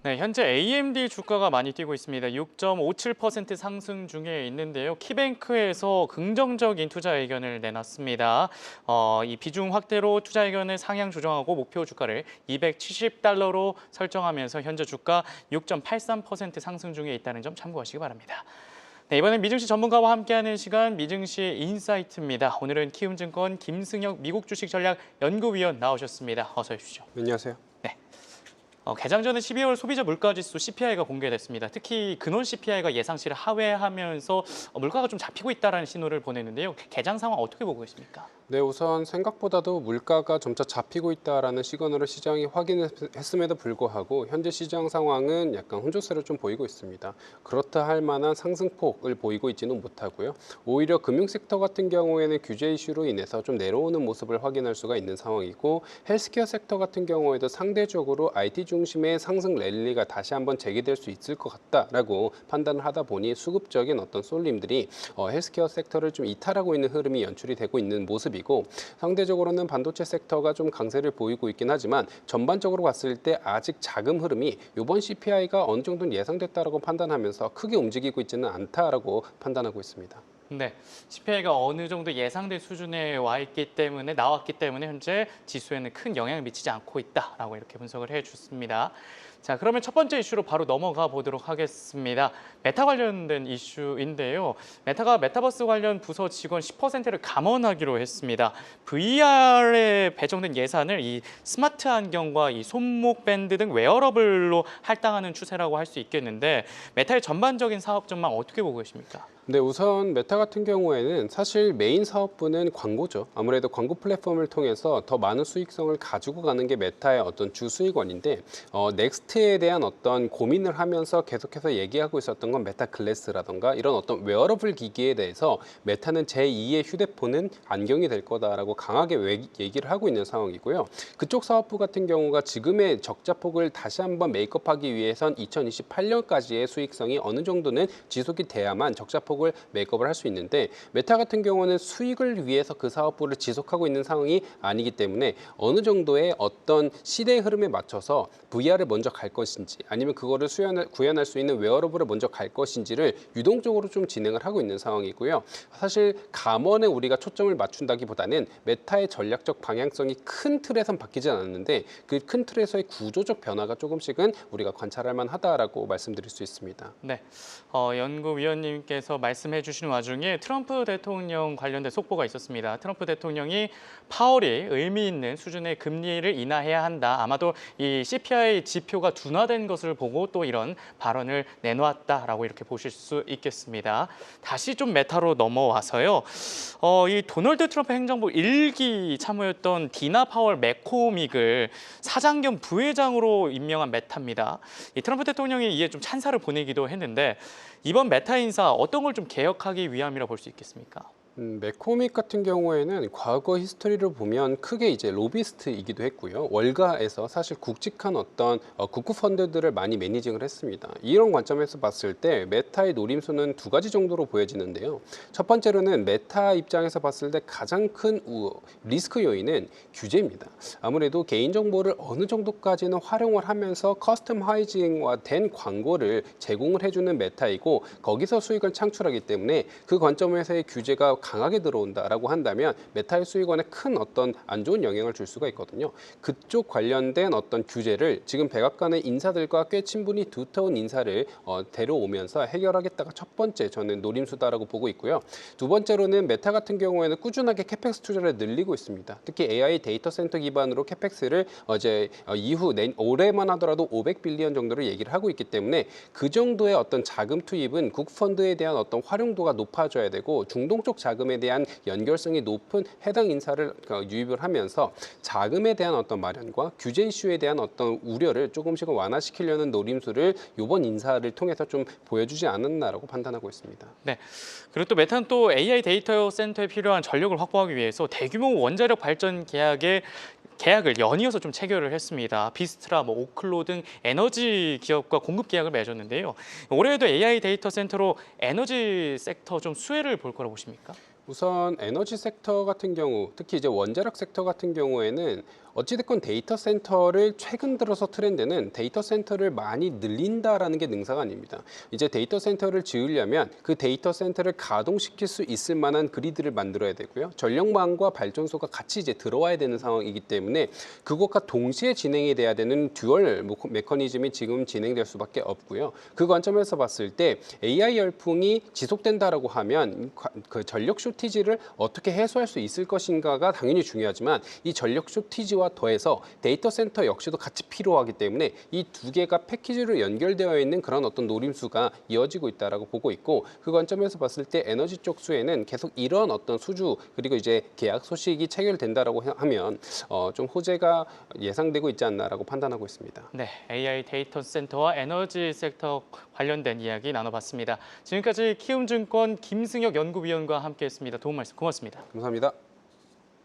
네, 현재 AMD 주가가 많이 뛰고 있습니다. 6.57% 상승 중에 있는데요. 키뱅크에서 긍정적인 투자 의견을 내놨습니다. 이 비중 확대로 투자 의견을 상향 조정하고 목표 주가를 270달러로 설정하면서 현재 주가 6.83% 상승 중에 있다는 점 참고하시기 바랍니다. 네, 이번엔 미증시 전문가와 함께하는 시간 미증시 인사이트입니다. 오늘은 키움증권 김승혁 미국 주식 전략 연구위원 나오셨습니다. 어서 오십시오. 안녕하세요. 네. 개장 전에 12월 소비자 물가지수 CPI가 공개됐습니다. 특히 근원 CPI가 예상치를 하회하면서 물가가 좀 잡히고 있다는 신호를 보냈는데요. 개장 상황 어떻게 보고 계십니까? 네, 우선 생각보다도 물가가 점차 잡히고 있다라는 시그널을 시장이 확인했음에도 불구하고 현재 시장 상황은 약간 혼조세를 좀 보이고 있습니다. 그렇다 할 만한 상승폭을 보이고 있지는 못하고요. 오히려 금융섹터 같은 경우에는 규제 이슈로 인해서 좀 내려오는 모습을 확인할 수가 있는 상황이고 헬스케어 섹터 같은 경우에도 상대적으로 IT 중심의 상승 랠리가 다시 한번 재개될 수 있을 것 같다라고 판단을 하다 보니 수급적인 어떤 쏠림들이 헬스케어 섹터를 좀 이탈하고 있는 흐름이 연출이 되고 있는 모습이고 상대적으로는 반도체 섹터가 좀 강세를 보이고 있긴 하지만 전반적으로 봤을 때 아직 자금 흐름이 이번 CPI가 어느 정도는 예상됐다라고 판단하면서 크게 움직이고 있지는 않다라고 판단하고 있습니다. 네, CPI가 어느 정도 예상된 수준에 나왔기 때문에 현재 지수에는 큰 영향을 미치지 않고 있다라고 이렇게 분석을 해줬습니다. 자, 그러면 첫 번째 이슈로 바로 넘어가 보도록 하겠습니다. 메타 관련된 이슈인데요. 메타가 메타버스 관련 부서 직원 10%를 감원하기로 했습니다. VR에 배정된 예산을 이 스마트 안경과 이 손목 밴드 등 웨어러블로 할당하는 추세라고 할 수 있겠는데 메타의 전반적인 사업 전망 어떻게 보고 계십니까? 네, 우선 메타 같은 경우에는 사실 메인 사업부는 광고죠. 아무래도 광고 플랫폼을 통해서 더 많은 수익성을 가지고 가는 게 메타의 어떤 주 수익원인데 넥스트에 대한 어떤 고민을 하면서 계속해서 얘기하고 있었던 건 메타 글래스라던가 이런 어떤 웨어러블 기기에 대해서 메타는 제2의 휴대폰은 안경이 될 거다라고 강하게 얘기를 하고 있는 상황이고요. 그쪽 사업부 같은 경우가 지금의 적자폭을 다시 한번 메이크업하기 위해선 2028년까지의 수익성이 어느 정도는 지속이 돼야만 적자폭을 메이크업을 할 수 있는데 메타 같은 경우는 수익을 위해서 그 사업부를 지속하고 있는 상황이 아니기 때문에 어느 정도의 어떤 시대의 흐름에 맞춰서 VR을 먼저 갈 것인지 아니면 그거를 구현할 수 있는 웨어러블을 먼저 갈 것인지를 유동적으로 좀 진행을 하고 있는 상황이고요. 사실 감원에 우리가 초점을 맞춘다기보다는 메타의 전략적 방향성이 큰 틀에선 바뀌지 않았는데 그 큰 틀에서의 구조적 변화가 조금씩은 우리가 관찰할 만하다라고 말씀드릴 수 있습니다. 네, 연구위원님께서 말씀해 주신 와중에 트럼프 대통령 관련된 속보가 있었습니다. 트럼프 대통령이 파월이 의미 있는 수준의 금리를 인하해야 한다. 아마도 이 CPI 지표가 둔화된 것을 보고 또 이런 발언을 내놓았다라고 이렇게 보실 수 있겠습니다. 다시 좀 메타로 넘어와서요. 이 도널드 트럼프 행정부 1기 참모였던 디나 파월 맥코믹을 사장 겸 부회장으로 임명한 메타입니다. 이 트럼프 대통령이 이에 좀 찬사를 보내기도 했는데 이번 메타 인사 어떤 걸 좀 개혁하기 위함이라 볼 수 있겠습니까? 맥코믹 같은 경우에는 과거 히스토리를 보면 크게 이제 로비스트이기도 했고요. 월가에서 사실 굵직한 어떤 국库펀드들을 많이 매니징을 했습니다. 이런 관점에서 봤을 때 메타의 노림수는 두 가지 정도로 보여지는데요. 첫 번째로는 메타 입장에서 봤을 때 가장 큰 리스크 요인은 규제입니다. 아무래도 개인정보를 어느 정도까지는 활용을 하면서 커스텀하이징화된 광고를 제공을 해주는 메타이고 거기서 수익을 창출하기 때문에 그 관점에서의 규제가 강하게 들어온다라고 한다면 메타의 수익원에 큰 어떤 안 좋은 영향을 줄 수가 있거든요. 그쪽 관련된 어떤 규제를 지금 백악관의 인사들과 꽤 친분이 두터운 인사를 데려오면서 해결하겠다가 첫 번째 저는 노림수다라고 보고 있고요. 두 번째로는 메타 같은 경우에는 꾸준하게 캐펙스 투자를 늘리고 있습니다. 특히 AI 데이터 센터 기반으로 캐펙스를 이후 올해만 하더라도 500빌리언 정도를 얘기를 하고 있기 때문에 그 정도의 어떤 자금 투입은 국펀드에 대한 어떤 활용도가 높아져야 되고 중동 쪽 자금에 대한 연결성이 높은 해당 인사를 유입을 하면서 자금에 대한 어떤 마련과 규제 이슈에 대한 어떤 우려를 조금씩은 완화시키려는 노림수를 이번 인사를 통해서 좀 보여주지 않았나라고 판단하고 있습니다. 네. 그리고 또 메타는 또 AI 데이터 센터에 필요한 전력을 확보하기 위해서 대규모 원자력 발전 계약을 연이어서 좀 체결을 했습니다. 비스트라, 오클로 등 에너지 기업과 공급 계약을 맺었는데요. 올해에도 AI 데이터 센터로 에너지 섹터 좀 수혜를 볼 거라고 보십니까? 우선 에너지 섹터 같은 경우, 특히 이제 원자력 섹터 같은 경우에는 어찌됐건 데이터 센터를 최근 들어서 트렌드는 데이터 센터를 많이 늘린다라는 게 능사가 아닙니다. 이제 데이터 센터를 지으려면 그 데이터 센터를 가동시킬 수 있을 만한 그리드를 만들어야 되고요. 전력망과 발전소가 같이 이제 들어와야 되는 상황이기 때문에 그것과 동시에 진행이 돼야 되는 듀얼 메커니즘이 지금 진행될 수밖에 없고요. 그 관점에서 봤을 때 AI 열풍이 지속된다라고 하면 그 전력 쇼티지를 어떻게 해소할 수 있을 것인가가 당연히 중요하지만 이 전력 쇼티지와 더해서 데이터 센터 역시도 같이 필요하기 때문에 이 두 개가 패키지로 연결되어 있는 그런 어떤 노림수가 이어지고 있다라고 보고 있고 그 관점에서 봤을 때 에너지 쪽 수에는 계속 이런 어떤 수주 그리고 이제 계약 소식이 체결된다라고 하면 좀 호재가 예상되고 있지 않나라고 판단하고 있습니다. 네, AI 데이터 센터와 에너지 섹터 관련된 이야기 나눠봤습니다. 지금까지 키움증권 김승혁 연구위원과 함께했습니다. 도움 말씀 고맙습니다. 감사합니다.